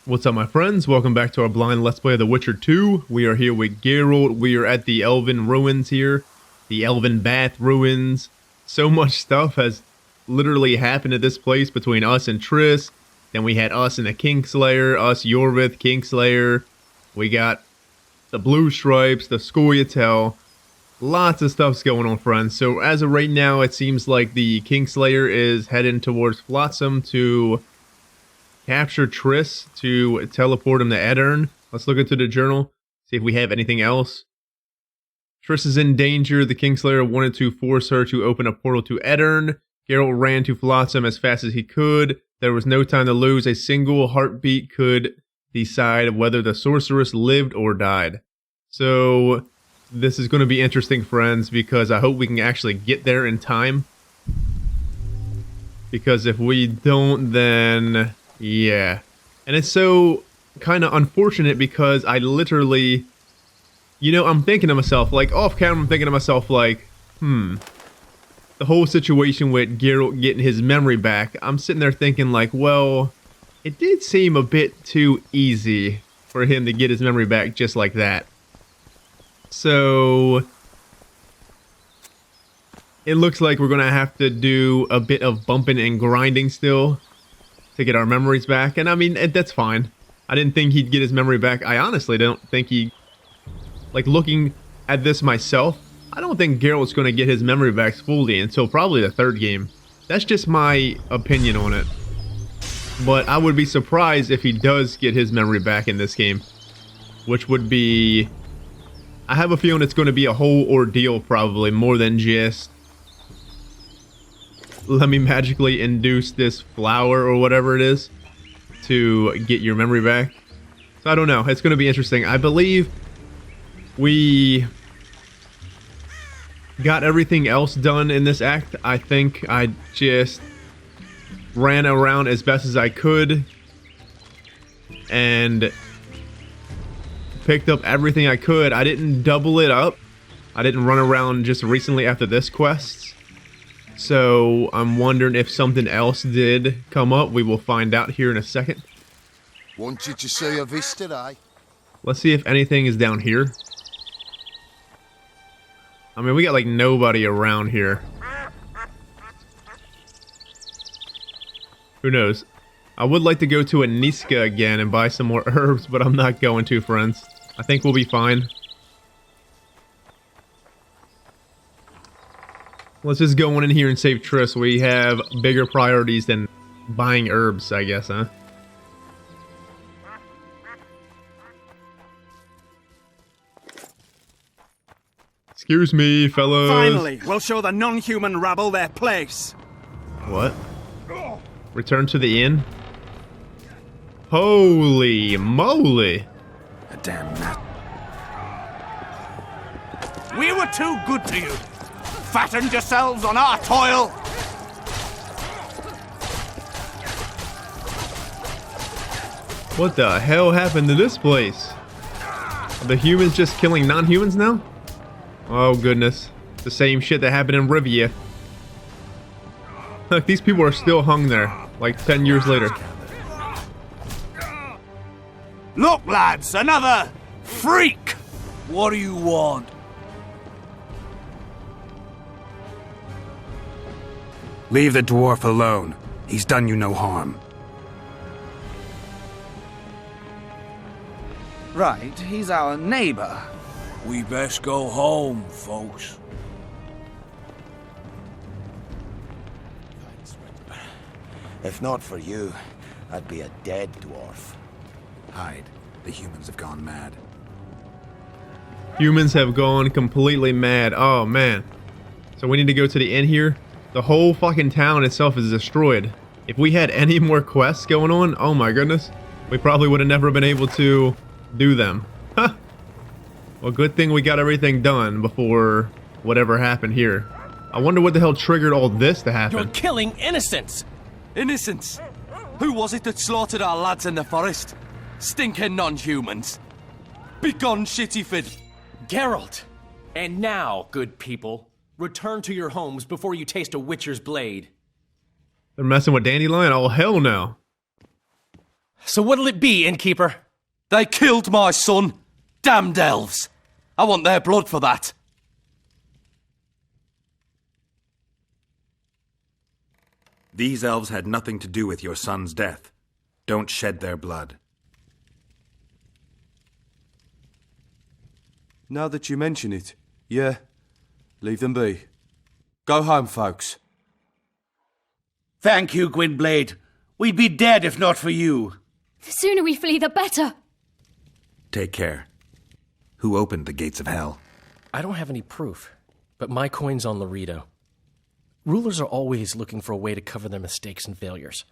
What's up, my friends? Welcome back to our blind Let's Play of The Witcher 2. We are here with Geralt. We are at the Elven Ruins here. The Elven Bath Ruins. So much stuff has literally happened at this place between us and Triss. Then we had us and the Kingslayer, us, Iorveth, Kingslayer. We got the Blue Stripes, the Scoia'tael. Lots of stuff's going on, friends. So as of right now, it seems like the Kingslayer is heading towards Flotsam to capture Triss to teleport him to Aedirn. Let's look into the journal, see if we have anything else. Triss is in danger. The Kingslayer wanted to force her to open a portal to Aedirn. Geralt ran to Flotsam as fast as he could. There was no time to lose. A single heartbeat could decide whether the sorceress lived or died. So this is going to be interesting, friends, because I hope we can actually get there in time. Because if we don't, then yeah. And it's so kind of unfortunate because I literally, I'm thinking to myself, like, off camera, I'm thinking to myself, like, the whole situation with Geralt getting his memory back, I'm sitting there thinking, like, well, it did seem a bit too easy for him to get his memory back just like that. So it looks like we're going to have to do a bit of bumping and grinding still to get our memories back. And I mean, that's fine. I didn't think he'd get his memory back. I honestly don't think he, like, looking at this myself, I don't think Geralt's going to get his memory back fully until probably the third game. That's just my opinion on it. But I would be surprised if he does get his memory back in this game, which would be, I have a feeling it's going to be a whole ordeal, probably more than just let me magically induce this flower or whatever it is to get your memory back. So I don't know. It's going to be interesting. I believe we got everything else done in this act. I think I just ran around as best as I could and picked up everything I could. I didn't double it up. I didn't run around just recently after this quest. So I'm wondering if something else did come up. We will find out here in a second. Wanted to see a vista, eh? Let's see if anything is down here. I mean, we got like nobody around here. Who knows? I would like to go to Aniska again and buy some more herbs, but I'm not going to, friends. I think we'll be fine. Let's just go on in here and save Triss. We have bigger priorities than buying herbs, I guess, huh? Excuse me, fellas. Finally, we'll show the non-human rabble their place. What? Return to the inn? Holy moly! A damn nut. We were too good to you. Fattened yourselves on our toil. What the hell happened to this place? Are the humans just killing non-humans now? Oh goodness. The same shit that happened in Rivia. Look, these people are still hung there, like 10 years later. Look, lads, another freak. What do you want? Leave the dwarf alone. He's done you no harm. Right, he's our neighbor. We best go home, folks. If not for you, I'd be a dead dwarf. Hide. The humans have gone mad. Humans have gone completely mad. Oh man. So we need to go to the inn here. The whole fucking town itself is destroyed. If we had any more quests going on, oh my goodness, we probably would have never been able to do them. Huh. Well, good thing we got everything done before whatever happened here. I wonder what the hell triggered all this to happen. You're killing innocents! Innocents? Who was it that slaughtered our lads in the forest? Stinking non-humans. Begone, shitty-fid. Geralt! And now, good people, return to your homes before you taste a witcher's blade. They're messing with Dandelion? Oh, hell no. So what'll it be, innkeeper? They killed my son. Damned elves. I want their blood for that. These elves had nothing to do with your son's death. Don't shed their blood. Now that you mention it, yeah, leave them be. Go home, folks. Thank you, Gwynblade. We'd be dead if not for you. The sooner we flee, the better. Take care. Who opened the gates of hell? I don't have any proof, but my coin's on Laredo. Rulers are always looking for a way to cover their mistakes and failures.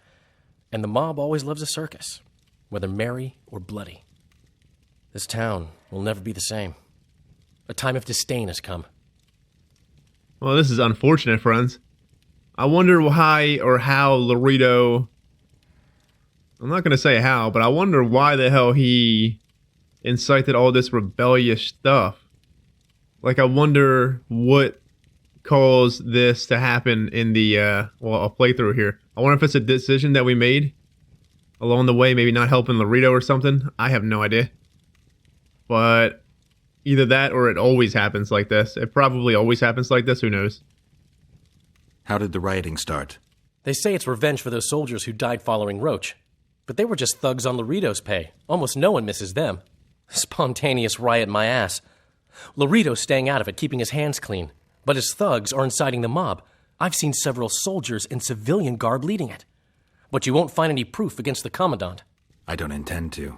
And the mob always loves a circus, whether merry or bloody. This town will never be the same. A time of disdain has come. Well, this is unfortunate, friends. I wonder why or how Laredo... I'm not going to say how, but I wonder why the hell he incited all this rebellious stuff. Like, I wonder what caused this to happen in the, a playthrough here. I wonder if it's a decision that we made along the way, maybe not helping Laredo or something. I have no idea. But either that or it always happens like this. It probably always happens like this, who knows? How did the rioting start? They say it's revenge for those soldiers who died following Roche. But they were just thugs on Laredo's pay. Almost no one misses them. Spontaneous riot my ass. Laredo's staying out of it, keeping his hands clean. But his thugs are inciting the mob. I've seen several soldiers in civilian garb leading it. But you won't find any proof against the Commandant. I don't intend to.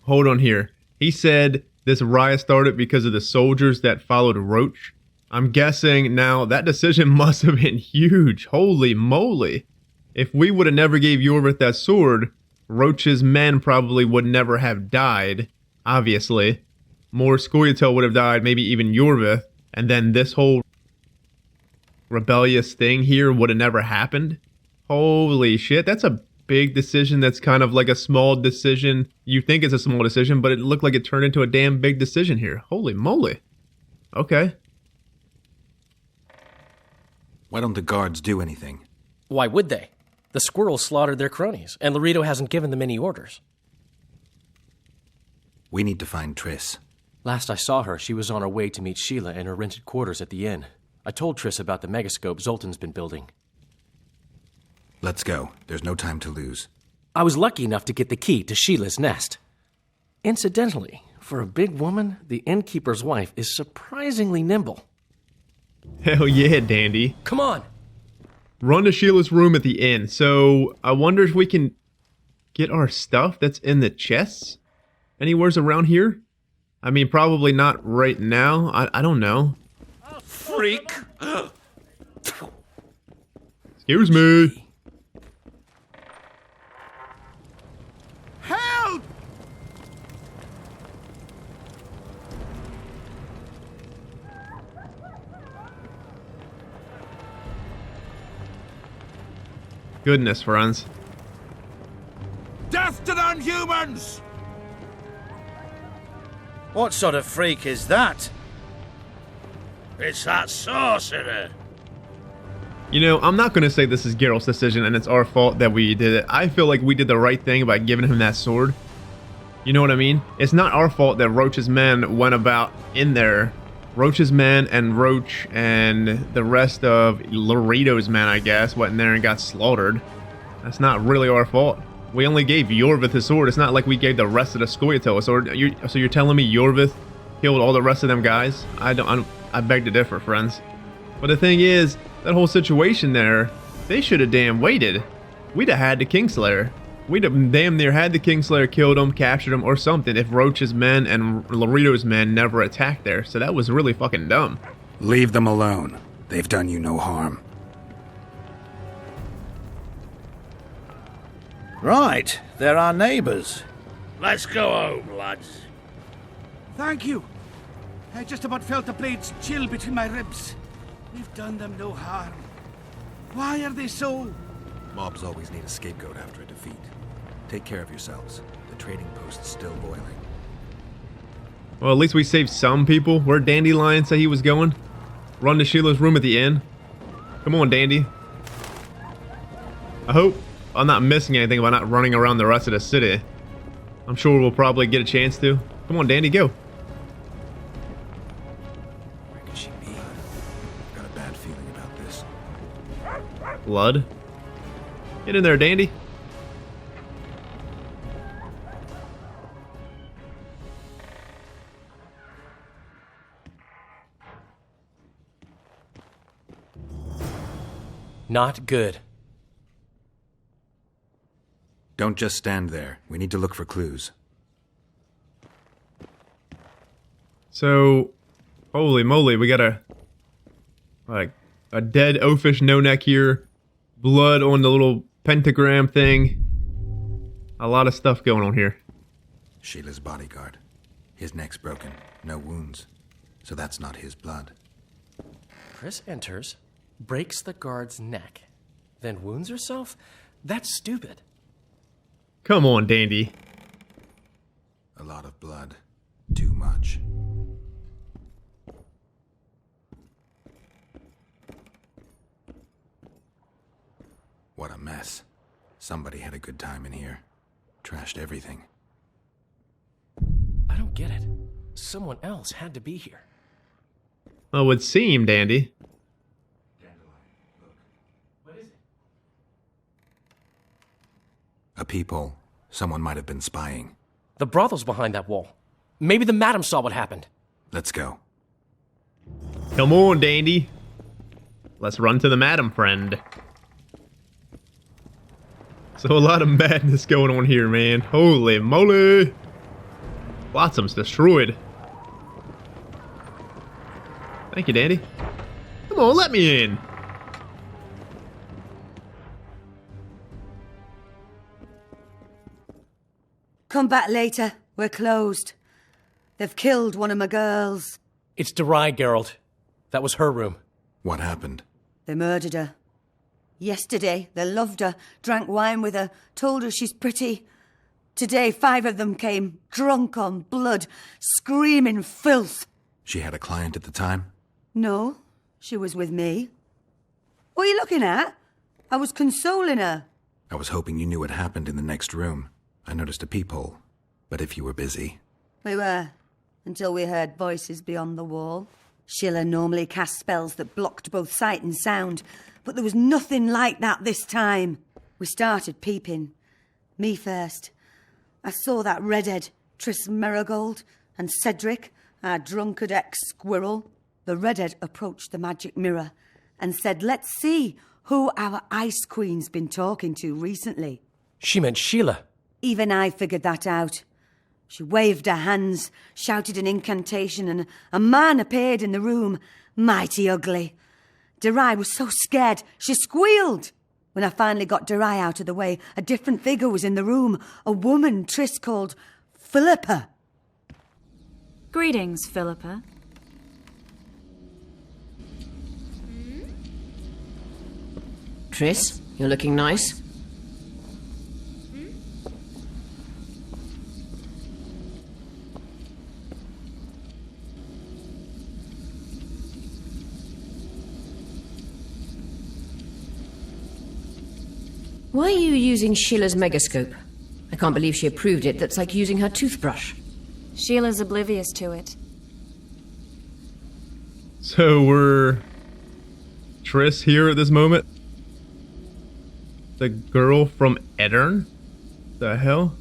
Hold on here. He said this riot started because of the soldiers that followed Roche. I'm guessing now that decision must have been huge. Holy moly. If we would have never gave Iorveth that sword, Roche's men probably would never have died, obviously. More Scoia'tael would have died, maybe even Iorveth, and then this whole rebellious thing here would have never happened. Holy shit, that's a big decision that's kind of like a small decision. You think it's a small decision, but it looked like it turned into a damn big decision here. Holy moly. Okay. Why don't the guards do anything? Why would they? The squirrels slaughtered their cronies, and Laredo hasn't given them any orders. We need to find Triss. Last I saw her, she was on her way to meet Sheila in her rented quarters at the inn. I told Triss about the megascope Zoltan's been building. Let's go. There's no time to lose. I was lucky enough to get the key to Sheila's nest. Incidentally, for a big woman, the innkeeper's wife is surprisingly nimble. Hell yeah, Dandy. Come on! Run to Sheila's room at the inn. So, I wonder if we can get our stuff that's in the chests anywheres around here? I mean, probably not right now. I don't know. Freak! Excuse me. Help! Goodness, friends. Death to non-humans! What sort of freak is that? It's that sorcerer. You know, I'm not going to say this is Geralt's decision and it's our fault that we did it. I feel like we did the right thing by giving him that sword. You know what I mean? It's not our fault that Roche's men went about in there. Roche's men and Roche and the rest of Laredo's men, I guess, went in there and got slaughtered. That's not really our fault. We only gave Iorveth his sword. It's not like we gave the rest of the Scoia'tael a sword. So you're telling me Iorveth killed all the rest of them guys? I beg to differ, friends. But the thing is, that whole situation there, they should have damn waited. We'd have had the Kingslayer. We'd have damn near had the Kingslayer killed him, captured him, or something if Roche's men and Laredo's men never attacked there. So that was really fucking dumb. Leave them alone. They've done you no harm. Right, they're our neighbours. Let's go home, lads. Thank you. I just about felt the blades chill between my ribs. We've done them no harm. Why are they so... Mobs always need a scapegoat after a defeat. Take care of yourselves. The trading post's still boiling. Well, at least we saved some people. Where Dandelion said he was going? Run to Sheila's room at the inn. Come on, Dandy. I hope I'm not missing anything by not running around the rest of the city. I'm sure we'll probably get a chance to. Come on, Dandy, go. Where could she be? I've got a bad feeling about this. Blood. Get in there, Dandy. Not good. Don't just stand there. We need to look for clues. So, holy moly, we got a dead oafish no-neck here. Blood on the little pentagram thing. A lot of stuff going on here. Sheila's bodyguard. His neck's broken. No wounds. So that's not his blood. Triss enters, breaks the guard's neck, then wounds herself? That's stupid. Come on, Dandy. A lot of blood. Too much. What a mess. Somebody had a good time in here. Trashed everything. I don't get it. Someone else had to be here. Well, it would seem, Dandy. What is it? A peephole. Someone might have been spying. The brothel's behind that wall. Maybe the madam saw what happened. Let's go. Come on, Dandy. Let's run to the madam, friend. So a lot of madness going on here, man. Holy moly. Flotsam's destroyed. Thank you, Dandy. Come on, let me in. Come back later. We're closed. They've killed one of my girls. It's Derai, Geralt. That was her room. What happened? They murdered her. Yesterday, they loved her, drank wine with her, told her she's pretty. Today, 5 of them came, drunk on blood, screaming filth. She had a client at the time? No, she was with me. What are you looking at? I was consoling her. I was hoping you knew what happened in the next room. I noticed a peephole. But if you were busy... We were, until we heard voices beyond the wall. Sheila normally cast spells that blocked both sight and sound, but there was nothing like that this time. We started peeping. Me first. I saw that redhead, Triss Marigold, and Cedric, our drunkard ex-squirrel. The redhead approached the magic mirror and said, let's see who our Ice Queen's been talking to recently. She meant Sheila. Even I figured that out. She waved her hands, shouted an incantation, and a man appeared in the room, mighty ugly. Derai was so scared, she squealed. When I finally got Derai out of the way, a different figure was in the room, a woman Triss called Philippa. Greetings, Philippa. Triss, you're looking nice. Why are you using Sheila's megascope? I can't believe she approved it. That's like using her toothbrush. Sheila's oblivious to it. So we're... Triss here at this moment? The girl from Aedirn? The hell?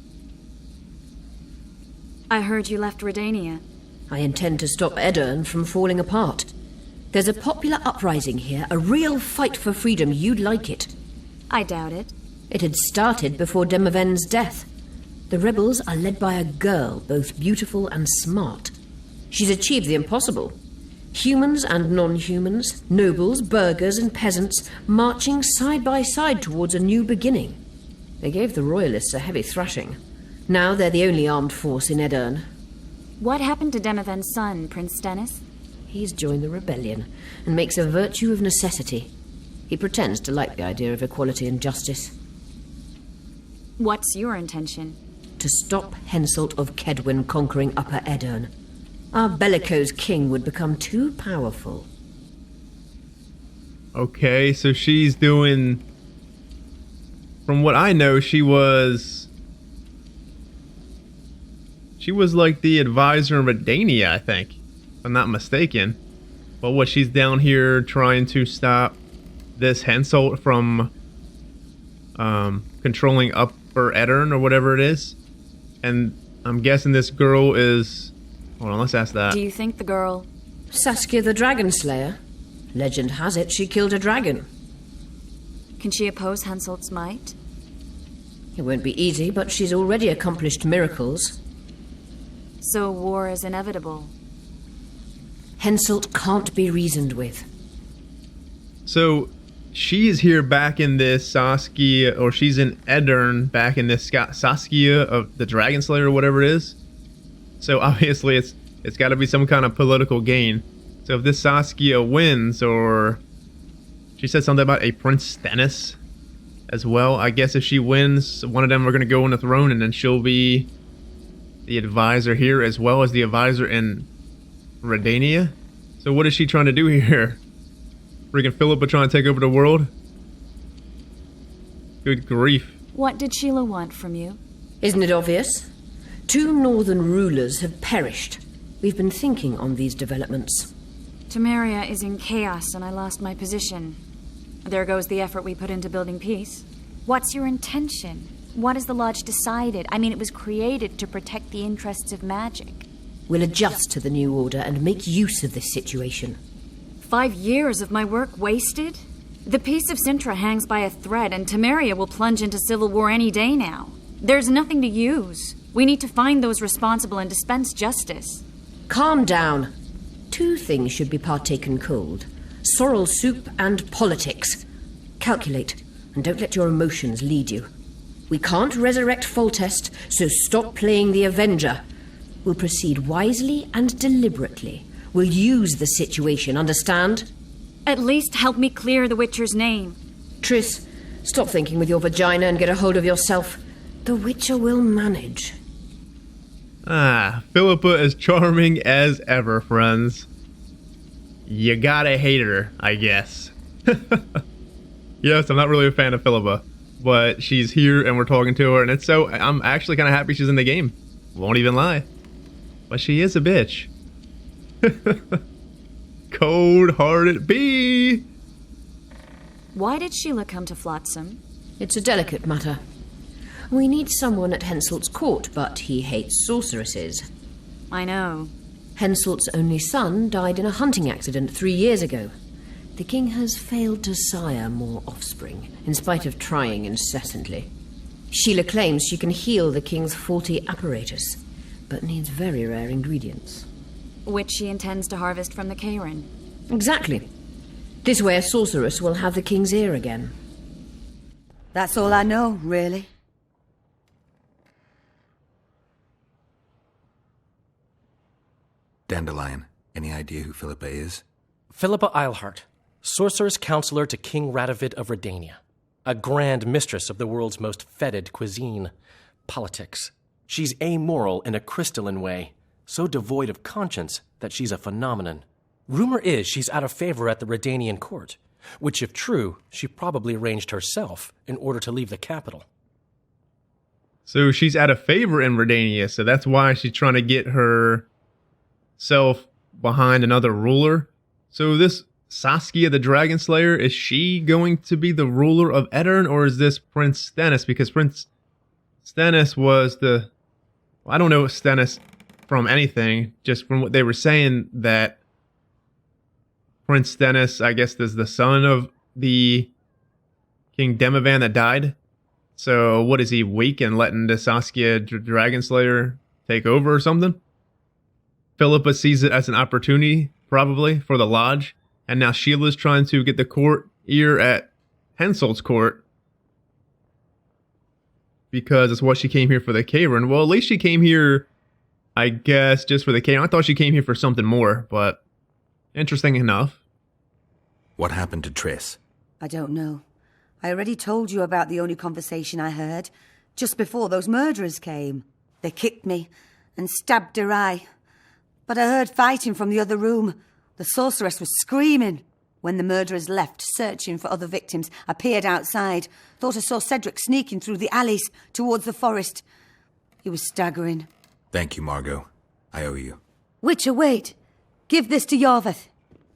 I heard you left Redania. I intend to stop Aedirn from falling apart. There's a popular uprising here, a real fight for freedom. You'd like it. I doubt it. It had started before Demoven's death. The rebels are led by a girl, both beautiful and smart. She's achieved the impossible. Humans and non-humans, nobles, burghers and peasants, marching side by side towards a new beginning. They gave the royalists a heavy thrashing. Now they're the only armed force in Aedirn. What happened to Demoven's son, Prince Stennis? He's joined the rebellion and makes a virtue of necessity. He pretends to like the idea of equality and justice. What's your intention? To stop Henselt of Kedwin conquering Upper Aedirn. Our bellicose king would become too powerful. Okay, so she's doing from what I know, she was like the advisor in Redania, I think, if I'm not mistaken. But what, she's down here trying to stop this Henselt from controlling Upper Aedirn or whatever it is. And I'm guessing this girl is... Hold on, let's ask that. Do you think the girl... Saskia the Dragon Slayer? Legend has it she killed a dragon. Can she oppose Henselt's might? It won't be easy, but she's already accomplished miracles. So war is inevitable. Henselt can't be reasoned with. So, she's here back in this Saskia, or she's in Aedirn back in this Saskia of the Dragon Slayer or whatever it is. So obviously it's got to be some kind of political gain. So if this Saskia wins, or she said something about a Prince Stennis as well. I guess if she wins, one of them are going to go on the throne, and then she'll be the advisor here as well as the advisor in Redania. So what is she trying to do here? Freaking Philippa trying to take over the world? Good grief. What did Sheila want from you? Isn't it obvious? 2 northern rulers have perished. We've been thinking on these developments. Temeria is in chaos and I lost my position. There goes the effort we put into building peace. What's your intention? What has the Lodge decided? I mean, it was created to protect the interests of magic. We'll adjust to the new order and make use of this situation. 5 years of my work wasted? The peace of Sintra hangs by a thread, and Temeria will plunge into civil war any day now. There's nothing to use. We need to find those responsible and dispense justice. Calm down. 2 things should be partaken cold. Sorrel soup and politics. Calculate, and don't let your emotions lead you. We can't resurrect Foltest, so stop playing the Avenger. We'll proceed wisely and deliberately. We'll use the situation, understand? At least help me clear the Witcher's name. Triss, stop thinking with your vagina and get a hold of yourself. The Witcher will manage. Philippa is charming as ever, friends. You gotta hate her, I guess. Yes, I'm not really a fan of Philippa, but she's here and we're talking to her, and it's so... I'm actually kind of happy she's in the game. Won't even lie. But she is a bitch. Cold-hearted bee! Why did Sheila come to Flotsam? It's a delicate matter. We need someone at Henselt's court, but he hates sorceresses. I know. Henselt's only son died in a hunting accident 3 years ago. The king has failed to sire more offspring, in spite of trying incessantly. Sheila claims she can heal the king's faulty apparatus, but needs very rare ingredients. Which she intends to harvest from the Cairn. Exactly. This way a sorceress will have the king's ear again. That's all I know, really. Dandelion, any idea who Philippa is? Philippa Eilhart, sorceress counselor to King Radovid of Redania. A grand mistress of the world's most fetid cuisine, politics. She's amoral in a crystalline way, so devoid of conscience that she's a phenomenon. Rumor is she's out of favor at the Redanian court, which, if true, she probably arranged herself in order to leave the capital. So she's out of favor in Redania, so that's why she's trying to get herself behind another ruler. So this Saskia the Dragon Slayer, is she going to be the ruler of Aedirn, or is this Prince Stennis? Because Prince Stennis was the... I don't know Stennis from anything, just from what they were saying, that Prince Stennis, I guess, is the son of the King Demovan that died. So what, is he weak and letting the Saskia Dragon Slayer take over or something? Philippa sees it as an opportunity, probably, for the Lodge. And now Sheila's trying to get the court ear at Henselt's court, because it's what she came here for, the Cairn. Well, at least she came here, I guess, just for the Cairn. I thought she came here for something more, but interesting enough. What happened to Triss? I don't know. I already told you about the only conversation I heard, just before those murderers came. They kicked me and stabbed her eye. But I heard fighting from the other room. The sorceress was screaming. When the murderers left, searching for other victims, I peered outside. Thought I saw Cedric sneaking through the alleys towards the forest. He was staggering. Thank you, Margot. I owe you. Witcher, wait. Give this to Iorveth.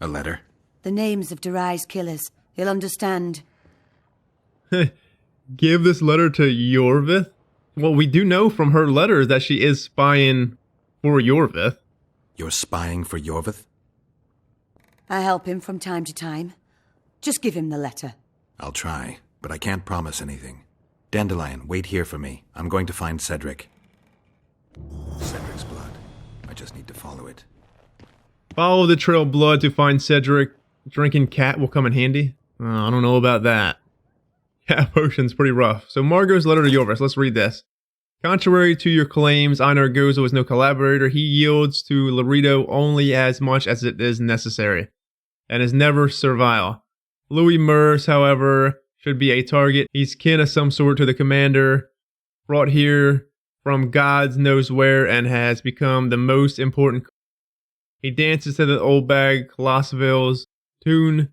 A letter? The names of Derai's killers. He'll understand. Give this letter to Iorveth? Well, we do know from her letters that she is spying for Iorveth. You're spying for Iorveth? I help him from time to time. Just give him the letter. I'll try, but I can't promise anything. Dandelion, wait here for me. I'm going to find Cedric. Cedric's blood. I just need to follow it. Follow the trail of blood to find Cedric. Drinking cat will come in handy. I don't know about that. Cat potion's pretty rough. So Margot's letter to Iorveth. Let's read this. Contrary to your claims, Einar Gozo is no collaborator. He yields to Laredo only as much as it is necessary, and is never servile. Louis Merce, however, should be a target. He's kin of some sort to the commander, brought here from God knows where, and has become the most important. He dances to the old bag Colossville's tune.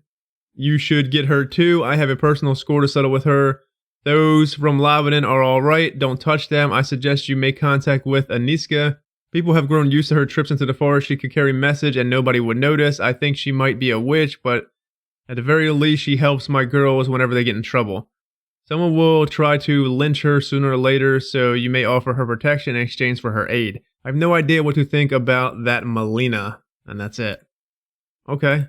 You should get her too. I have a personal score to settle with her. Those from Lavadan are alright. Don't touch them. I suggest you make contact with Aniska. People have grown used to her trips into the forest. She could carry message and nobody would notice. I think she might be a witch, but at the very least she helps my girls whenever they get in trouble. Someone will try to lynch her sooner or later, so you may offer her protection in exchange for her aid. I have no idea what to think about that Melina. And that's it. Okay.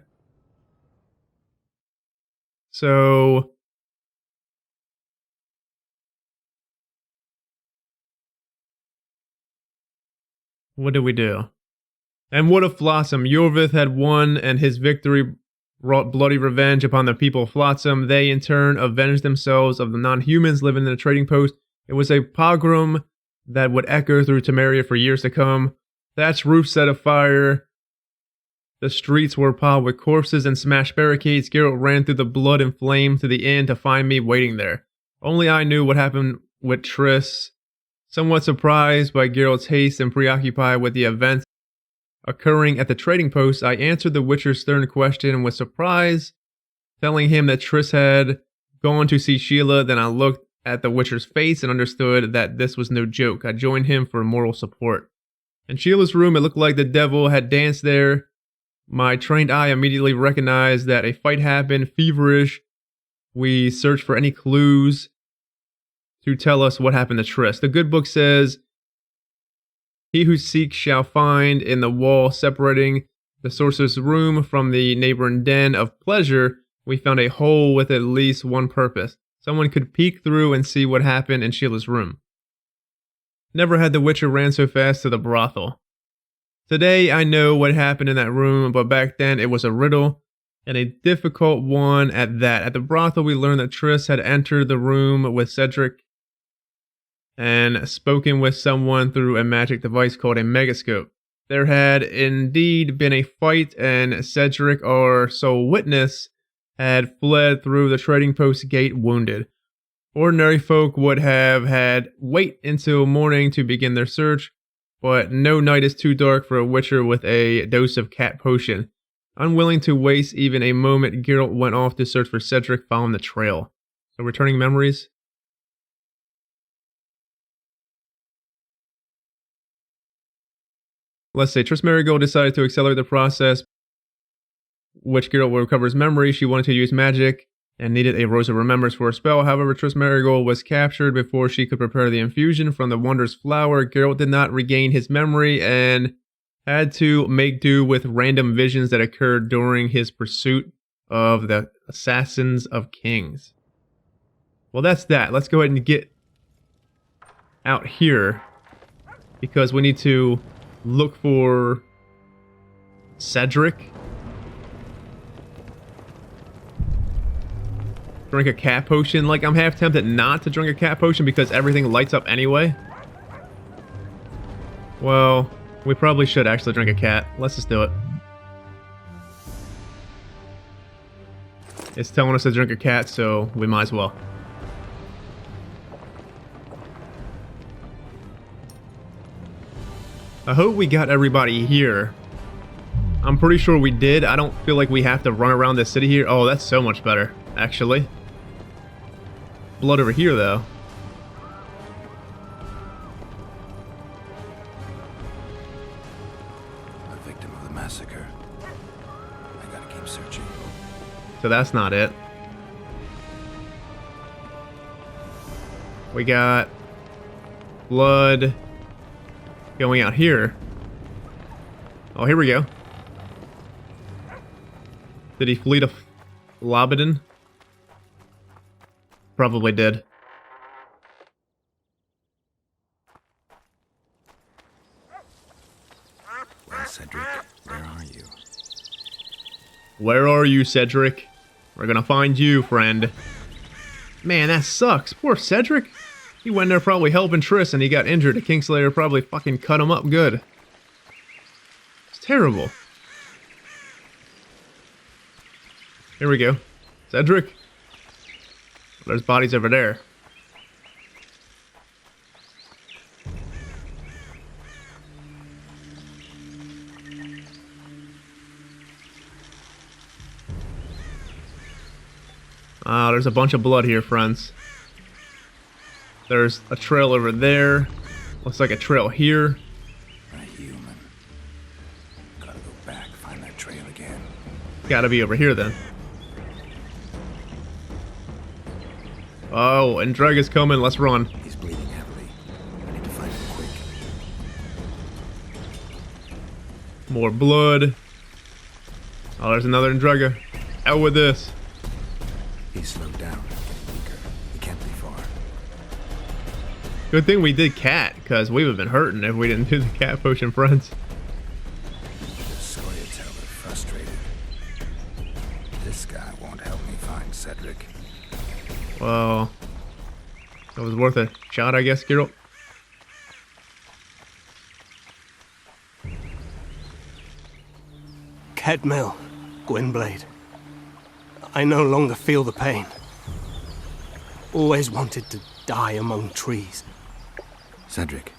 So what do we do? And what of Flotsam? Iorveth had won, and his victory wrought bloody revenge upon the people of Flotsam. They, in turn, avenged themselves of the non-humans living in the trading post. It was a pogrom that would echo through Temeria for years to come. Thatched roofs set afire. The streets were piled with corpses and smashed barricades. Geralt ran through the blood and flame to the inn to find me waiting there. Only I knew what happened with Triss. Somewhat surprised by Geralt's haste and preoccupied with the events occurring at the trading post, I answered the Witcher's stern question with surprise, telling him that Triss had gone to see Sheila. Then I looked at the Witcher's face and understood that this was no joke. I joined him for moral support. In Sheila's room, it looked like the devil had danced there. My trained eye immediately recognized that a fight happened. Feverish, we searched for any clues to tell us what happened to Triss. The good book says, he who seeks shall find. In the wall separating the sorcerer's room from the neighboring den of pleasure, we found a hole with at least one purpose. Someone could peek through and see what happened in Sheila's room. Never had the Witcher ran so fast to the brothel. Today I know what happened in that room, but back then it was a riddle, and a difficult one at that. At the brothel we learned that Triss had entered the room with Cedric and spoken with someone through a magic device called a megascope. There had indeed been a fight, and Cedric, our sole witness, had fled through the trading post gate wounded. Ordinary folk would have had wait until morning to begin their search, but no night is too dark for a Witcher with a dose of cat potion. Unwilling to waste even a moment, Geralt went off to search for Cedric, following the trail. So returning memories. Let's say Triss Merigold decided to accelerate the process, which Geralt will recover his memory. She wanted to use magic and needed a Rose of Remembrance for a spell. However, Triss Merigold was captured before she could prepare the infusion from the Wondrous Flower. Geralt did not regain his memory and had to make do with random visions that occurred during his pursuit of the Assassins of Kings. Well, that's that. Let's go ahead and get out here, because we need to look for Cedric. Drink a cat potion. Like, I'm half tempted not to drink a cat potion because everything lights up anyway. Well, we probably should actually drink a cat. Let's just do it. It's telling us to drink a cat, so we might as well. I hope we got everybody here. I'm pretty sure we did. I don't feel like we have to run around the city here. Oh, that's so much better, actually. Blood over here, though. A victim of the massacre. I gotta keep searching. So that's not it. We got blood going out here. Oh, here we go. Did he flee to Lobodin? Probably did. Well, Cedric, where are you? Where are you, Cedric? We're gonna find you, friend. Man, that sucks. Poor Cedric. He went there probably helping Triss and he got injured. The Kingslayer probably fucking cut him up good. It's terrible. Here we go. Cedric. There's bodies over there. There's a bunch of blood here, friends. There's a trail over there. Looks like a trail here. A human. Gotta go back, find that trail again. Gotta be over here then. Oh, and Drega's coming. Let's run. He's bleeding heavily. I need to find him quick. More blood. Oh, there's another Andrega. Out with this. He's slowed down, getting weaker. He can't be far. Good thing we did cat, because we would have been hurting if we didn't do the cat potion, friends. The Scoia'tael are frustrated. This guy won't help me find Cedric. Well, that was worth a shot, I guess, Geralt. Kedmill, Gwynblade. I no longer feel the pain. Always wanted to die among trees. Cedric,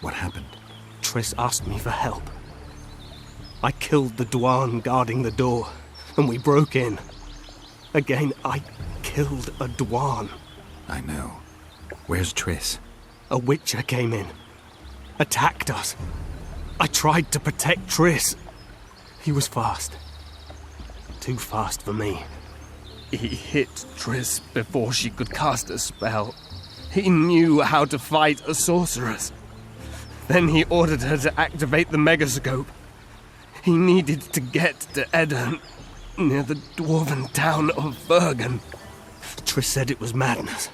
what happened? Triss asked me for help. I killed the Dwarn guarding the door, and we broke in. Again, I killed a Dwarn. I know. Where's Triss? A Witcher came in. Attacked us. I tried to protect Triss. He was fast. Too fast for me. He hit Triss before she could cast a spell. He knew how to fight a sorceress. Then he ordered her to activate the megascope. He needed to get to Aedirn, near the dwarven town of Vergen. Triss said it was madness,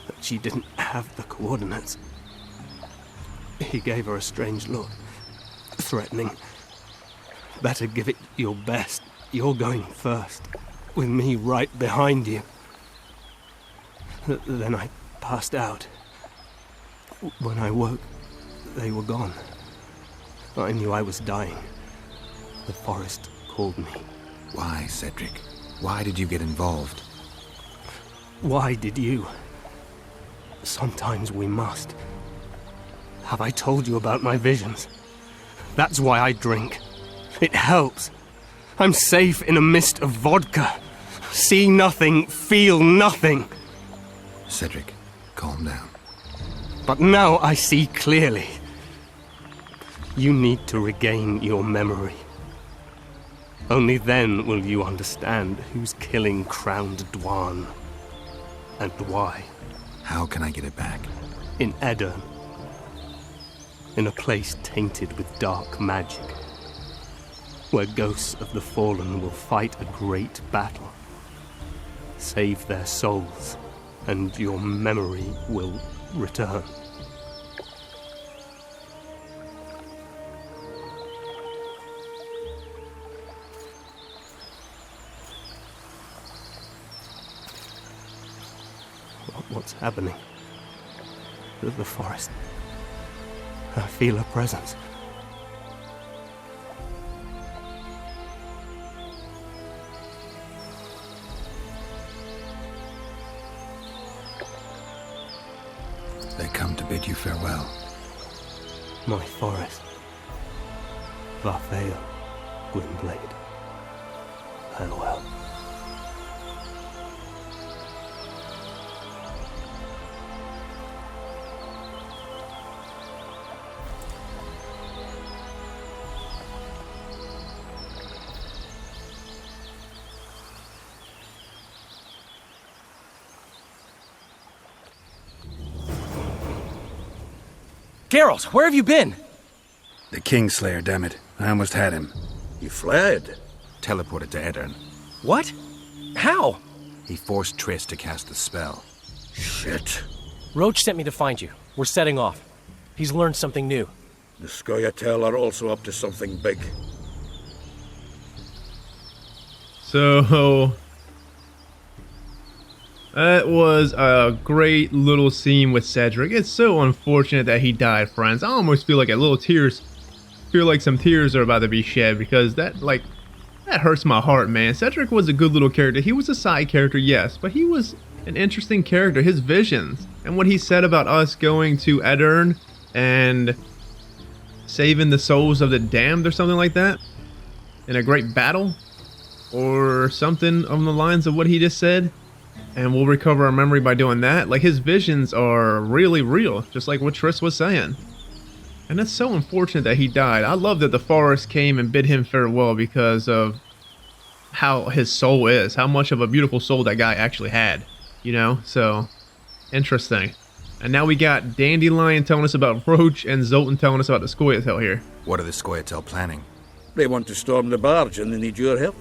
that she didn't have the coordinates. He gave her a strange look, threatening. Better give it your best. You're going first, with me right behind you. Then I passed out. When I woke, they were gone. I knew I was dying. The forest called me. Why, Cedric? Why did you get involved? Why did you? Sometimes we must. Have I told you about my visions? That's why I drink. It helps. I'm safe in a mist of vodka. See nothing, feel nothing. Cedric, calm down. But now I see clearly. You need to regain your memory. Only then will you understand who's killing Crowned Dwarn. And why. How can I get it back? In Aedirn. In a place tainted with dark magic. Where ghosts of the fallen will fight a great battle. Save their souls, and your memory will return. What's happening? The forest. I feel a presence. They come to bid you farewell. My forest. Varfeo. Grimblade. Farewell. Geralt, where have you been? The Kingslayer, damn it. I almost had him. He fled. Teleported to Aedirn. What? How? He forced Triss to cast the spell. Shit. Roche sent me to find you. We're setting off. He's learned something new. The Scoia'tael are also up to something big. So that was a great little scene with Cedric. It's so unfortunate that he died, friends. I almost feel like some tears are about to be shed because that hurts my heart, man. Cedric was a good little character. He was a side character, yes, but he was an interesting character. His visions and what he said about us going to Aedirn and saving the souls of the damned or something like that in a great battle or something on the lines of what he just said. And we'll recover our memory by doing that. Like, his visions are really real, just like what Triss was saying. And it's so unfortunate that he died. I love that the forest came and bid him farewell because of how his soul is, how much of a beautiful soul that guy actually had, you know? So, interesting. And now we got Dandelion telling us about Roche and Zoltan telling us about the Scoia'tael here. What are the Scoia'tael planning? They want to storm the barge and they need your help.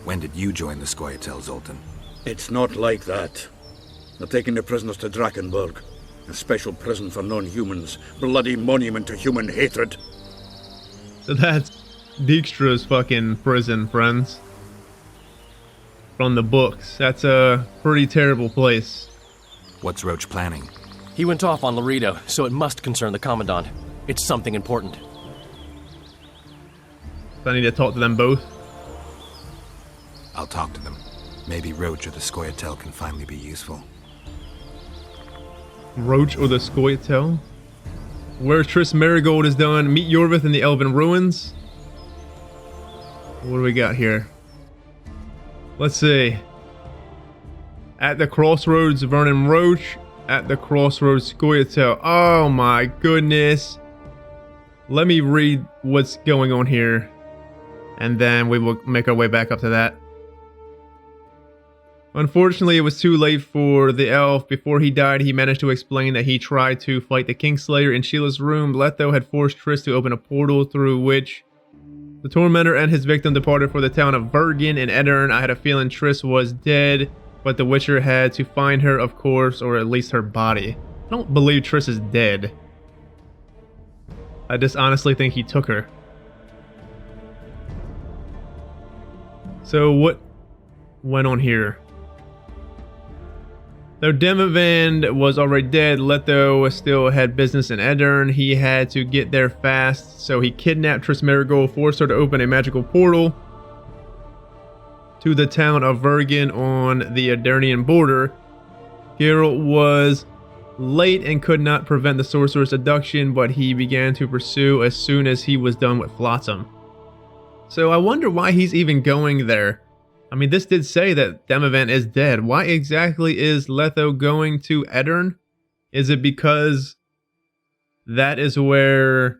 When did you join the Scoia'tael, Zoltan? It's not like that. They're taking the prisoners to Drakenberg, a special prison for non-humans, bloody monument to human hatred. So that's Dijkstra's fucking prison, friends. From the books. That's a pretty terrible place. What's Roche planning? He went off on Laredo, so it must concern the Commandant. It's something important. So I need to talk to them both. I'll talk to them. Maybe Roche or the Scoia'tael can finally be useful. Roche or the Scoia'tael? Where's Triss Merigold is done. Meet Iorveth in the Elven Ruins. What do we got here? Let's see. At the crossroads, Vernon Roche. At the crossroads, Scoia'tael. Oh my goodness. Let me read what's going on here. And then we will make our way back up to that. Unfortunately, it was too late for the elf. Before he died, he managed to explain that he tried to fight the Kingslayer in Sheila's room. Leto had forced Triss to open a portal through which the Tormentor and his victim departed for the town of Bergen in Aedirn. I had a feeling Triss was dead, but the Witcher had to find her, of course, or at least her body. I don't believe Triss is dead. I just honestly think he took her. So what went on here? Though Demavend was already dead, Leto still had business in Aedirn. He had to get there fast, so he kidnapped Triss Merigold, forced her to open a magical portal to the town of Bergen on the Aedirnian border. Geralt was late and could not prevent the sorcerer's abduction, but he began to pursue as soon as he was done with Flotsam. So I wonder why he's even going there. I mean, this did say that Demavend is dead. Why exactly is Leto going to Aedirn? Is it because that is where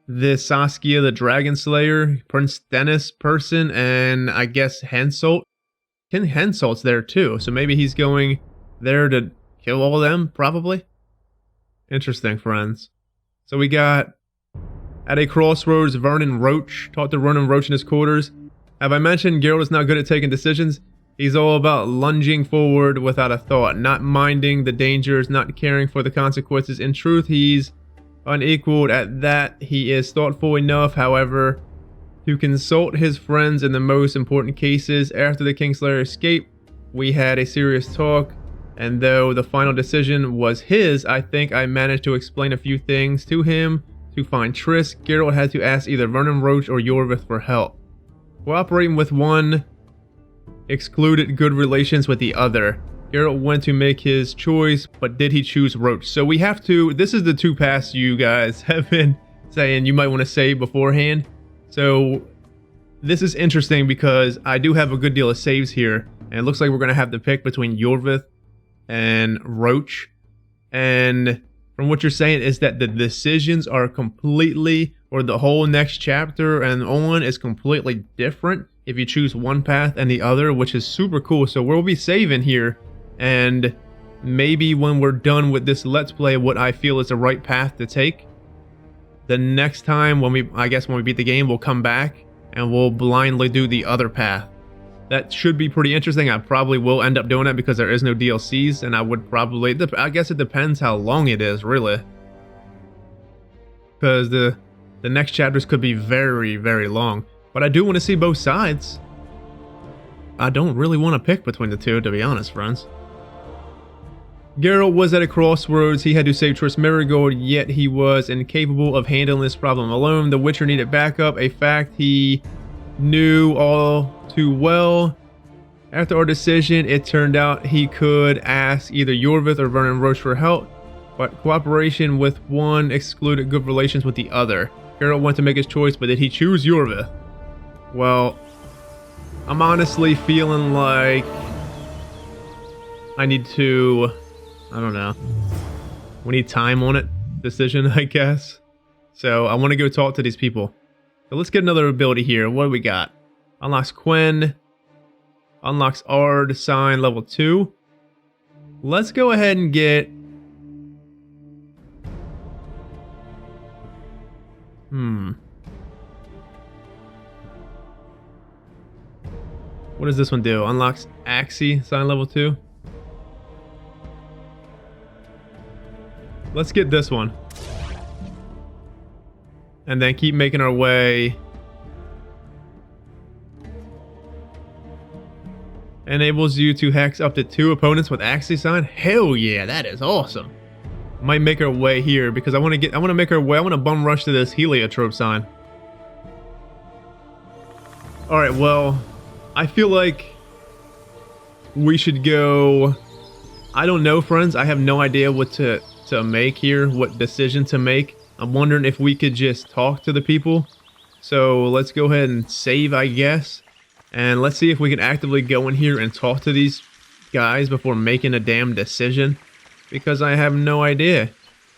the Saskia the Dragon Slayer, Prince Dennis person, and I guess Henselt? Henselt's there too, so maybe he's going there to kill all of them, probably? Interesting, friends. So we got, at a crossroads, Vernon Roche. Talked to Vernon Roche in his quarters. Have I mentioned Geralt is not good at taking decisions? He's all about lunging forward without a thought, not minding the dangers, not caring for the consequences. In truth, he's unequaled at that. He is thoughtful enough, however, to consult his friends in the most important cases. After the Kingslayer escape, we had a serious talk, and though the final decision was his, I think I managed to explain a few things to him. To find Triss, Geralt had to ask either Vernon Roche or Iorveth for help. Cooperating with one excluded good relations with the other. Geralt went to make his choice, but did he choose Roche? So we have to, this is the two paths you guys have been saying you might want to say beforehand. So this is interesting because I do have a good deal of saves here, and it looks like we're going to have to pick between Iorveth and Roche. And from what you're saying is that the decisions are completely, or the whole next chapter and on is completely different if you choose one path and the other, which is super cool. So we'll be saving here, and maybe when we're done with this Let's Play, what I feel is the right path to take, the next time when we beat the game, we'll come back and we'll blindly do the other path. That should be pretty interesting. I probably will end up doing that because there is no DLCs, and I would probably, I guess it depends how long it is, really. Because the next chapters could be very, very long. But I do want to see both sides. I don't really want to pick between the two, to be honest, friends. Geralt was at a crossroads. He had to save Triss Marigold, yet he was incapable of handling this problem alone. The Witcher needed backup, a fact he knew all too well. After our decision, it turned out he could ask either Iorveth or Vernon Roche for help, but cooperation with one excluded good relations with the other. Geralt wanted to make his choice, but did he choose Iorveth? Well, I'm honestly feeling like I need to, I don't know, we need time on it decision, I guess. So I want to go talk to these people. So let's get another ability here. What do we got? Unlocks Quen. Unlocks Ard Sign level 2. Let's go ahead and get... What does this one do? Unlocks Axii Sign level 2. Let's get this one. And then keep making our way. Enables you to hex up to 2 opponents with Axii Sign. Hell yeah, that is awesome. Might make our way here because I want to make our way. I want to bum rush to this heliotrope sign. All right, well, I feel like we should go. I don't know, friends. I have no idea what to make here, what decision to make. I'm wondering if we could just talk to the people. So let's go ahead and save, I guess. And let's see if we can actively go in here and talk to these guys before making a damn decision. Because I have no idea.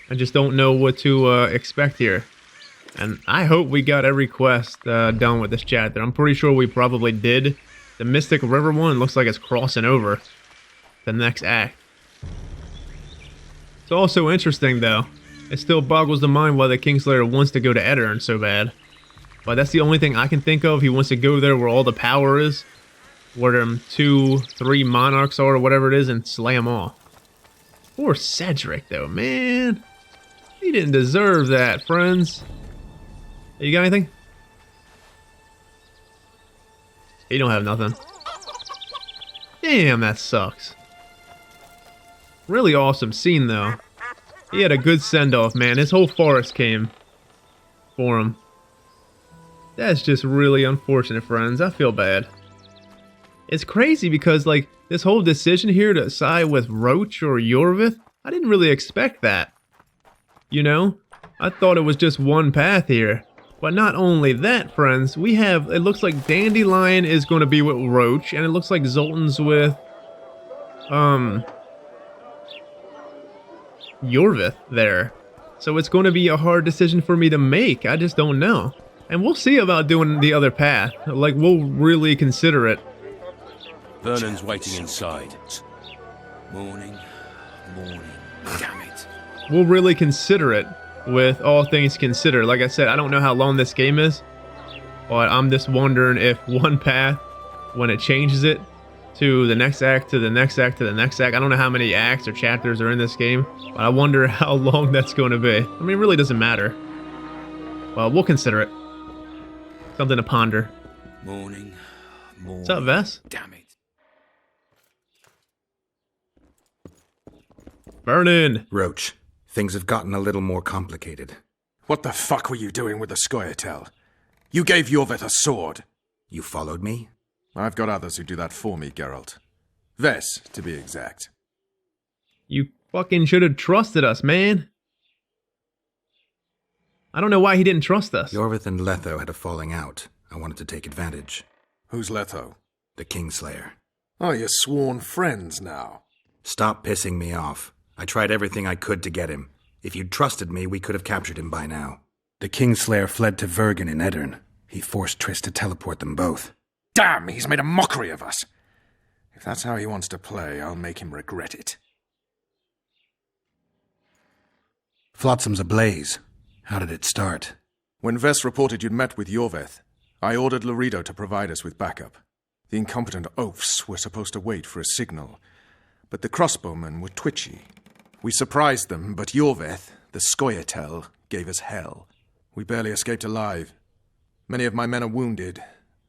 I just don't know what to expect here. And I hope we got every quest done with this chapter. I'm pretty sure we probably did. The Mystic River one looks like it's crossing over the next act. It's also interesting though. It still boggles the mind why the Kingslayer wants to go to Aedirn so bad. But that's the only thing I can think of. He wants to go there where all the power is. Where them 2, 3 monarchs are or whatever it is and slay them all. Poor Cedric though, man. He didn't deserve that, friends. You got anything? He don't have nothing. Damn, that sucks. Really awesome scene though. He had a good send-off, man. His whole forest came for him. That's just really unfortunate, friends. I feel bad. It's crazy because, like, this whole decision here to side with Roche or Iorveth, I didn't really expect that. You know? I thought it was just one path here. But not only that, friends, we have, it looks like Dandelion is going to be with Roche, and it looks like Zoltan's with, Iorveth there. So it's going to be a hard decision for me to make. I just don't know. And we'll see about doing the other path. Like, we'll really consider it. Vernon's waiting inside. Morning. Damn it. We'll really consider it with all things considered. Like I said, I don't know how long this game is. But I'm just wondering if one path, when it changes it to the next act, to the next act, to the next act. I don't know how many acts or chapters are in this game. But I wonder how long that's going to be. I mean, it really doesn't matter. Well, we'll consider it. Something to ponder. Morning. What's up, Vess? Damn it. Vernon! Roche, things have gotten a little more complicated. What the fuck were you doing with the Scoia'tael? You gave Iorveth a sword. You followed me? I've got others who do that for me, Geralt. Vess, to be exact. You fucking should have trusted us, man. I don't know why he didn't trust us. Iorveth and Letho had a falling out. I wanted to take advantage. Who's Letho? The Kingslayer. Oh, you're sworn friends now. Stop pissing me off. I tried everything I could to get him. If you'd trusted me, we could have captured him by now. The Kingslayer fled to Vergen in Aedirn. He forced Triss to teleport them both. Damn, he's made a mockery of us. If that's how he wants to play, I'll make him regret it. Flotsam's ablaze. How did it start? When Vess reported you'd met with Iorveth, I ordered Lorido to provide us with backup. The incompetent oafs were supposed to wait for a signal, but the crossbowmen were twitchy. We surprised them, but Iorveth, the Scoia'tael, gave us hell. We barely escaped alive. Many of my men are wounded,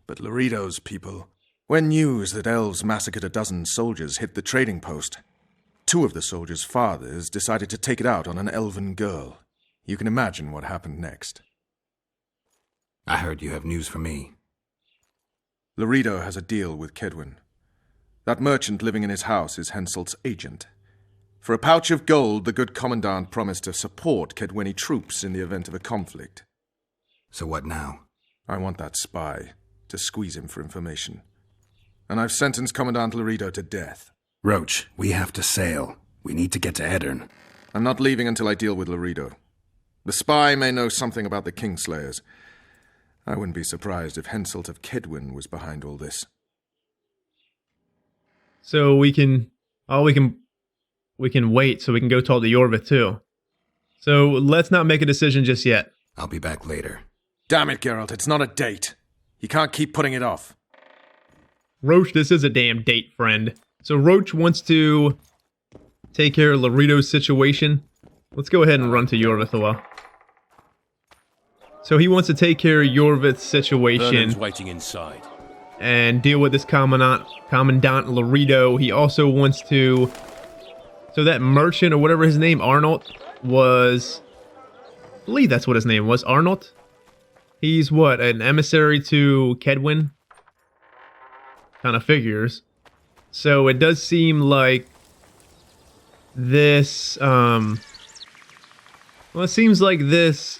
but Lorido's people... When news that elves massacred a dozen soldiers hit the trading post, 2 of the soldiers' fathers decided to take it out on an elven girl. You can imagine what happened next. I heard you have news for me. Lorido has a deal with Kedwin. That merchant living in his house is Henselt's agent. For a pouch of gold, the good commandant promised to support Kedweni troops in the event of a conflict. So what now? I want that spy, to squeeze him for information. And I've sentenced Commandant Lorido to death. Roche, we have to sail. We need to get to Aedirn. I'm not leaving until I deal with Lorido. The spy may know something about the Kingslayers. I wouldn't be surprised if Henselt of Kedwin was behind all this. So we can wait so we can go talk to Iorveth too. So let's not make a decision just yet. I'll be back later. Damn it, Geralt, it's not a date. You can't keep putting it off. Roche, this is a damn date, friend. So Roche wants to take care of Lorido's situation. Let's go ahead and run to Iorveth a while. So he wants to take care of Iorveth's situation. Vernon's waiting inside. And deal with this Commandant Lorido. He also wants to... So that merchant, or whatever his name, Arnold, was... I believe that's what his name was, Arnold? He's what, an emissary to Kedwin? Kind of figures. So it does seem like this, well, it seems like this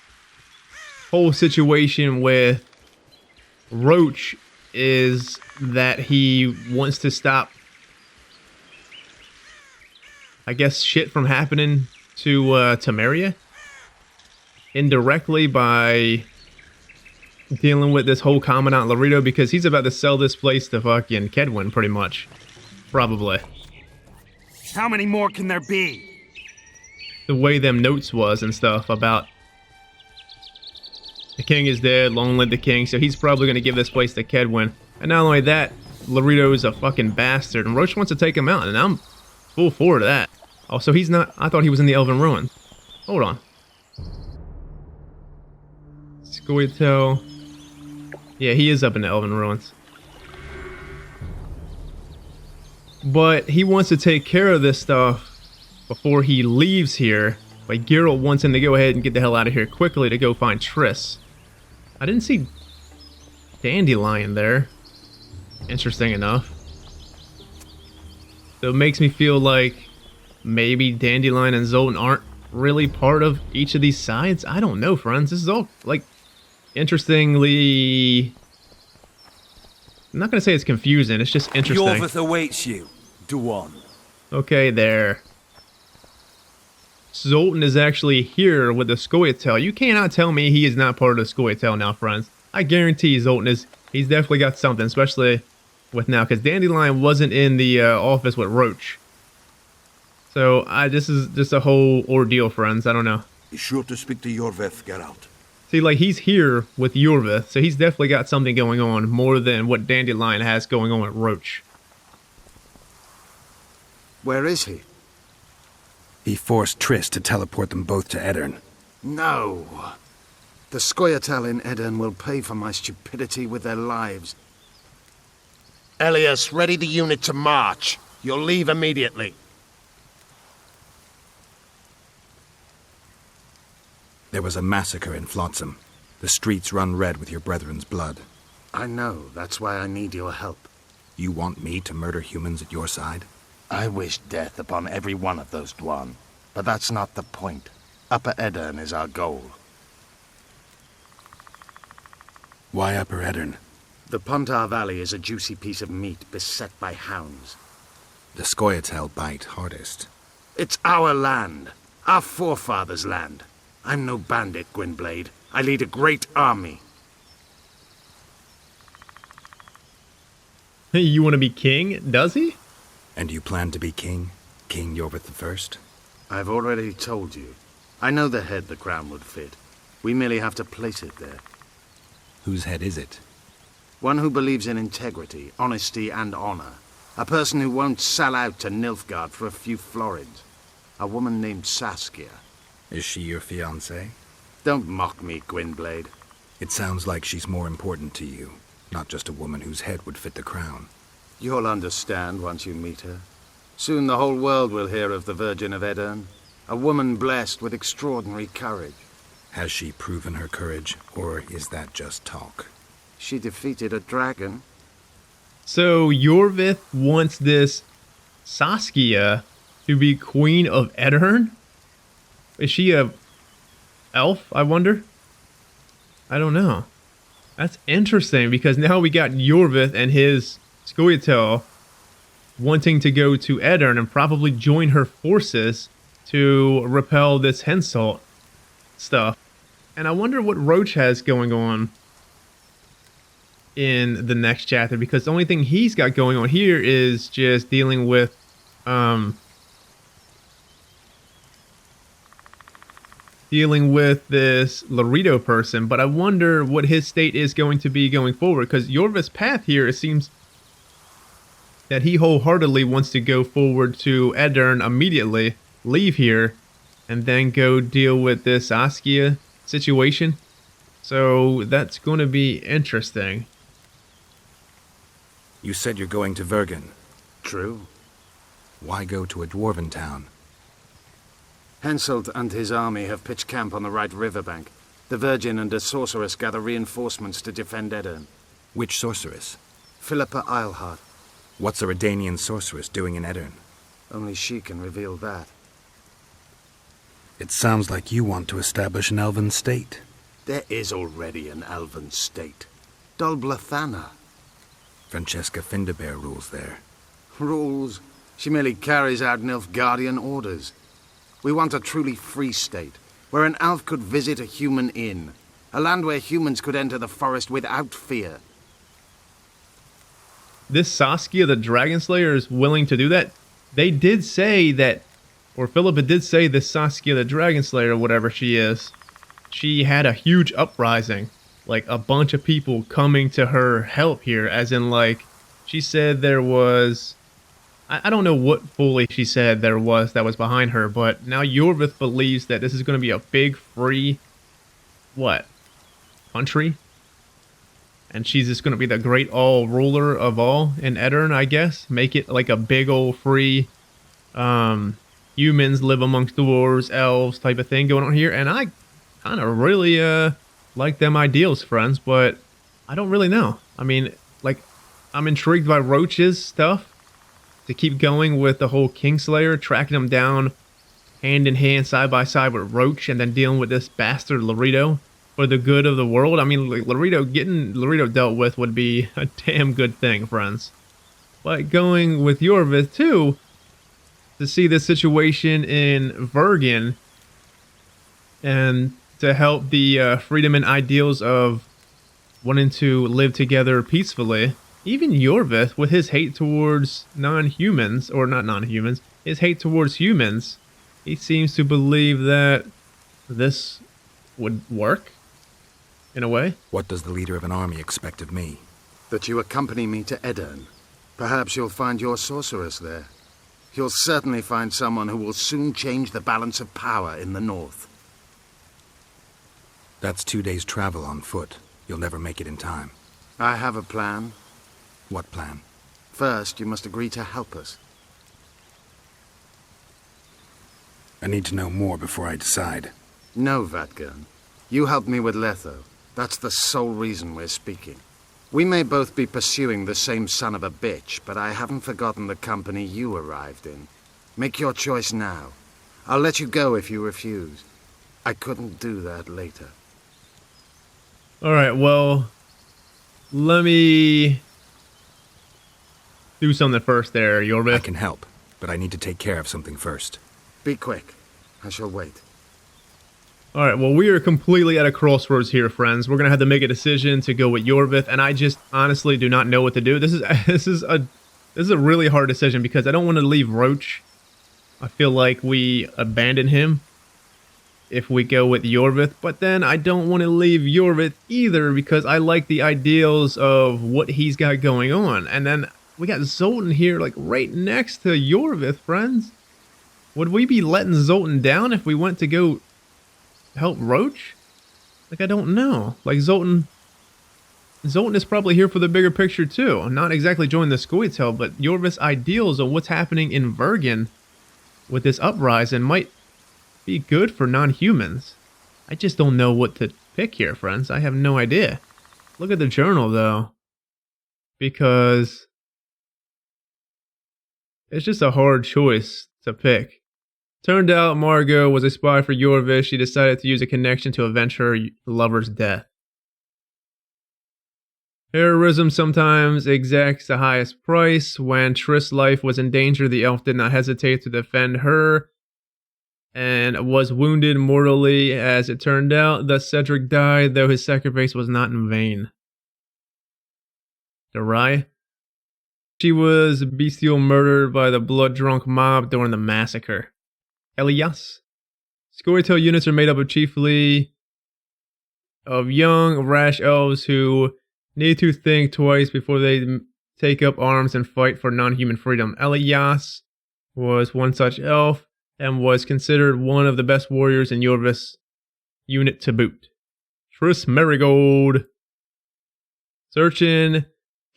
whole situation with Roche is that he wants to stop, I guess, shit from happening to Temeria indirectly by dealing with this whole Commandant Lorido, because he's about to sell this place to fucking Kedwin, pretty much. Probably. How many more can there be? The way them notes was and stuff about the king is dead, long live the king, so he's probably going to give this place to Kedwin. And not only that, Lorido is a fucking bastard, and Roche wants to take him out, and I'm full forward to that. Also, he's not... I thought he was in the Elven Ruins. Hold on. Scoia'tael. Yeah, he is up in the Elven Ruins. But he wants to take care of this stuff before he leaves here. But Geralt wants him to go ahead and get the hell out of here quickly to go find Triss. I didn't see Dandelion there. Interesting enough. So it makes me feel like maybe Dandelion and Zoltan aren't really part of each of these sides. I don't know, friends. This is all, like, interestingly... I'm not going to say it's confusing. It's just interesting. Iorveth awaits you. Duan. Okay, there. Zoltan is actually here with the Scoia'tael. You cannot tell me he is not part of the Scoia'tael now, friends. I guarantee Zoltan is... He's definitely got something, especially with now, because Dandelion wasn't in the office with Roche. So, this is just a whole ordeal, friends. I don't know. Be sure to speak to Iorveth, Geralt. See, like, he's here with Iorveth, so he's definitely got something going on more than what Dandelion has going on with Roche. Where is he? He forced Triss to teleport them both to Aedirn. No. The Scoia'tael in Aedirn will pay for my stupidity with their lives. Elias, ready the unit to march. You'll leave immediately. There was a massacre in Flotsam. The streets run red with your brethren's blood. I know. That's why I need your help. You want me to murder humans at your side? I wish death upon every one of those Duan. But that's not the point. Upper Aedirn is our goal. Why Upper Aedirn? The Pontar Valley is a juicy piece of meat beset by hounds. The Scoia'tael bite hardest. It's our land. Our forefathers' land. I'm no bandit, Gwynblade. I lead a great army. Hey, you want to be king? Does he? And you plan to be king? King Iorveth I? I've already told you. I know the head the crown would fit. We merely have to place it there. Whose head is it? One who believes in integrity, honesty, and honor. A person who won't sell out to Nilfgaard for a few florins. A woman named Saskia. Is she your fiancée? Don't mock me, Gwynblade. It sounds like she's more important to you, not just a woman whose head would fit the crown. You'll understand once you meet her. Soon the whole world will hear of the Virgin of Aedirn, a woman blessed with extraordinary courage. Has she proven her courage, or is that just talk? She defeated a dragon. So Iorveth wants this Saskia to be Queen of Aedirn? Is she a elf, I wonder? I don't know. That's interesting, because now we got Iorveth and his Scoia'tael wanting to go to Aedirn and probably join her forces to repel this Henselt stuff. And I wonder what Roche has going on in the next chapter, because the only thing he's got going on here is just dealing with this Laredo person. But I wonder what his state is going to be going forward, because Iorveth's path here, it seems that he wholeheartedly wants to go forward to Aedirn immediately, leave here, and then go deal with this Saskia situation. So that's going to be interesting. You said you're going to Vergen. True. Why go to a dwarven town? Henselt and his army have pitched camp on the right riverbank. The Virgin and a sorceress gather reinforcements to defend Aedirn. Which sorceress? Philippa Eilhart. What's a Redanian sorceress doing in Aedirn? Only she can reveal that. It sounds like you want to establish an elven state. There is already an elven state. Dol Blathanna. Francesca Findabair rules there. Rules? She merely carries out Nilfgaardian orders. We want a truly free state, where an elf could visit a human inn. A land where humans could enter the forest without fear. This Saskia the Dragon Slayer is willing to do that. They did say that, or Philippa did say this Saskia the Dragon Slayer, whatever she is, she had a huge uprising. Like a bunch of people coming to her help here, as in like, she said there was, I don't know what fully she said there was that was behind her, but now Iorveth believes that this is going to be a big free, country? And she's just going to be the great all ruler of all in Aedirn, I guess. Make it like a big old free, humans live amongst dwarves, elves type of thing going on here. And I kind of really, like them ideals, friends, but I don't really know. I mean, like, I'm intrigued by Roche's stuff to keep going with the whole Kingslayer, tracking him down hand in hand, side by side with Roche, and then dealing with this bastard Laredo for the good of the world. I mean, like, getting Laredo dealt with would be a damn good thing, friends. But going with Iorveth too, to see this situation in Vergen, and to help the freedom and ideals of wanting to live together peacefully. Even Iorveth, with his hate towards non-humans, or not non-humans, his hate towards humans, he seems to believe that this would work, in a way. What does the leader of an army expect of me? That you accompany me to Aedirn. Perhaps you'll find your sorceress there. You'll certainly find someone who will soon change the balance of power in the north. That's 2 days' travel on foot. You'll never make it in time. I have a plan. What plan? First, you must agree to help us. I need to know more before I decide. No, Vatgern. You helped me with Letho. That's the sole reason we're speaking. We may both be pursuing the same son of a bitch, but I haven't forgotten the company you arrived in. Make your choice now. I'll let you go if you refuse. I couldn't do that later. Alright, well, Let me do something first there, Iorveth. I can help, but I need to take care of something first. Be quick. I shall wait. Alright, well, we are completely at a crossroads here, friends. We're gonna have to make a decision to go with Iorveth, and I just honestly do not know what to do. This is a really hard decision because I don't want to leave Roche. I feel like we abandon him if we go with Iorveth, but then I don't want to leave Iorveth either because I like the ideals of what he's got going on. And then we got Zoltan here, like right next to Iorveth, friends. Would we be letting Zoltan down if we went to go help Roche? Like, I don't know. Like, Zoltan is probably here for the bigger picture too. Not exactly joining the Scoia'tael, but Iorveth's ideals of what's happening in Vergen with this uprising might be good for non-humans. I just don't know what to pick here, friends. I have no idea. Look at the journal, though. Because it's just a hard choice to pick. Turned out Margot was a spy for Iorveth. She decided to use a connection to avenge her lover's death. Heroism sometimes exacts the highest price. When Triss' life was in danger, the elf did not hesitate to defend her and was wounded mortally as it turned out. Thus Cedric died, though his sacrifice was not in vain. Derai? She was bestial murdered by the blood-drunk mob during the massacre. Elias? Scoia'tael units are made up of chiefly of young, rash elves who need to think twice before they take up arms and fight for non-human freedom. Elias was one such elf and was considered one of the best warriors in Iorveth's unit to boot. Triss Marigold. Searching.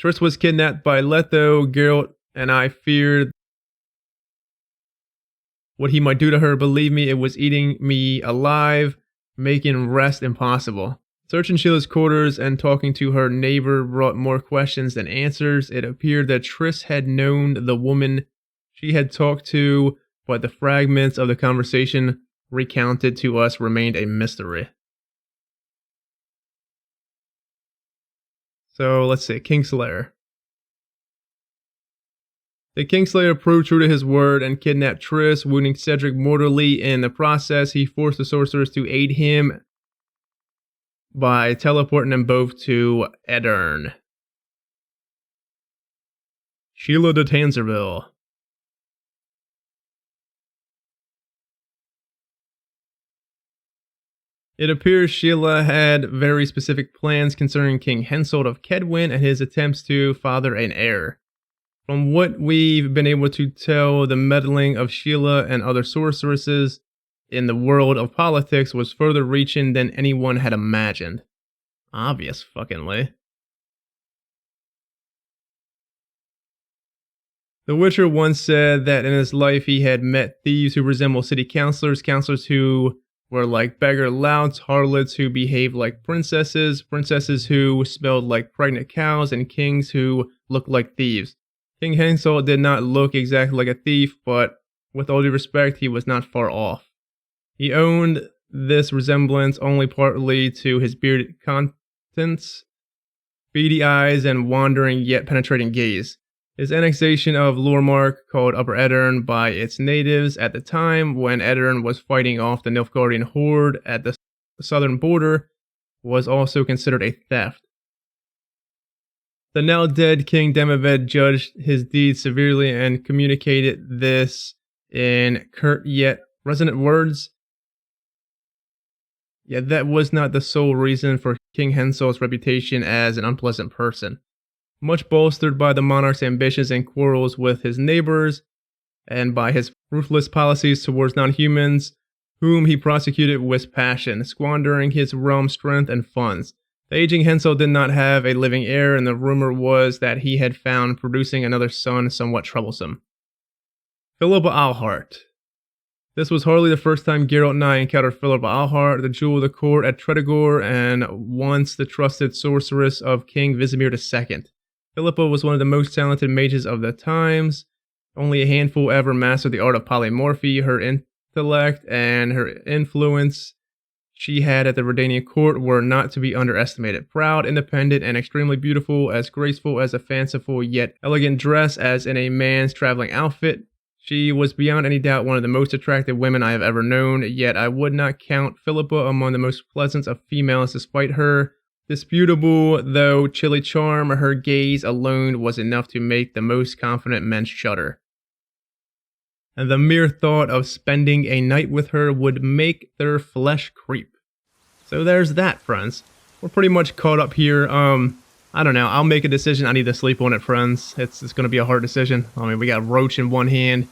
Triss was kidnapped by Letho. Geralt and I feared what he might do to her. Believe me, it was eating me alive, making rest impossible. Searching Sheila's quarters and talking to her neighbor brought more questions than answers. It appeared that Triss had known the woman she had talked to, but the fragments of the conversation recounted to us remained a mystery. So let's see, Kingslayer. The Kingslayer proved true to his word and kidnapped Triss, wounding Cedric mortally. In the process, he forced the sorcerers to aid him by teleporting them both to Aedirn. Sheila de Tanserville. It appears Sheila had very specific plans concerning King Henselt of Kedwin and his attempts to father an heir. From what we've been able to tell, the meddling of Sheila and other sorceresses in the world of politics was further reaching than anyone had imagined. Obvious fuckingly. The Witcher once said that in his life he had met thieves who resemble city councilors, councilors who were like beggar louts, harlots who behaved like princesses, princesses who smelled like pregnant cows, and kings who looked like thieves. King Henselt did not look exactly like a thief, but with all due respect, he was not far off. He owned this resemblance only partly to his bearded countenance, beady eyes, and wandering yet penetrating gaze. His annexation of Lormark, called Upper Aedirn by its natives at the time when Aedirn was fighting off the Nilfgaardian horde at the southern border, was also considered a theft. The now dead King Demaved judged his deeds severely and communicated this in curt yet resonant words. Yet that was not the sole reason for King Henselt's reputation as an unpleasant person. Much bolstered by the monarch's ambitions and quarrels with his neighbors, and by his ruthless policies towards non-humans, whom he prosecuted with passion, squandering his realm's strength and funds. The aging Henselt did not have a living heir, and the rumor was that he had found producing another son somewhat troublesome. Philippa Alhart. This was hardly the first time Geralt and I encountered Philippa Alhart, the jewel of the court at Tredegor, and once the trusted sorceress of King Vizimir II. Philippa was one of the most talented mages of the times. Only a handful ever mastered the art of polymorphy. Her intellect and her influence she had at the Redanian court were not to be underestimated. Proud, independent, and extremely beautiful, as graceful as a fanciful yet elegant dress as in a man's traveling outfit. She was beyond any doubt one of the most attractive women I have ever known, yet I would not count Philippa among the most pleasant of females despite her disputable, though chilly charm. Her gaze alone was enough to make the most confident men shudder. And the mere thought of spending a night with her would make their flesh creep. So there's that, friends. We're pretty much caught up here. I don't know. I'll make a decision. I need to sleep on it, friends. It's going to be a hard decision. I mean, we got Roche in one hand,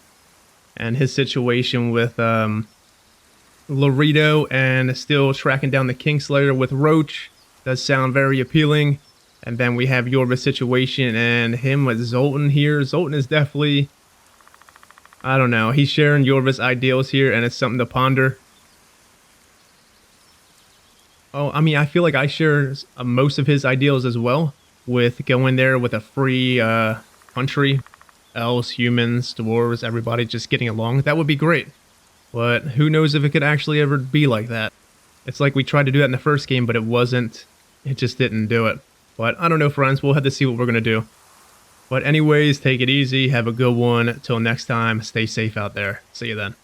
and his situation with Laredo, and still tracking down the Kingslayer with Roche does sound very appealing. And then we have Iorveth's situation and him with Zoltan here. Zoltan is definitely, I don't know, he's sharing Iorveth's ideals here, and it's something to ponder. Oh, I mean, I feel like I share most of his ideals as well, with going there with a free country, elves, humans, dwarves, everybody just getting along. That would be great. But who knows if it could actually ever be like that. It's like we tried to do that in the first game, but it just didn't do it. But I don't know, friends, we'll have to see what we're going to do. But anyways, take it easy, have a good one. Till next time, stay safe out there. See you then.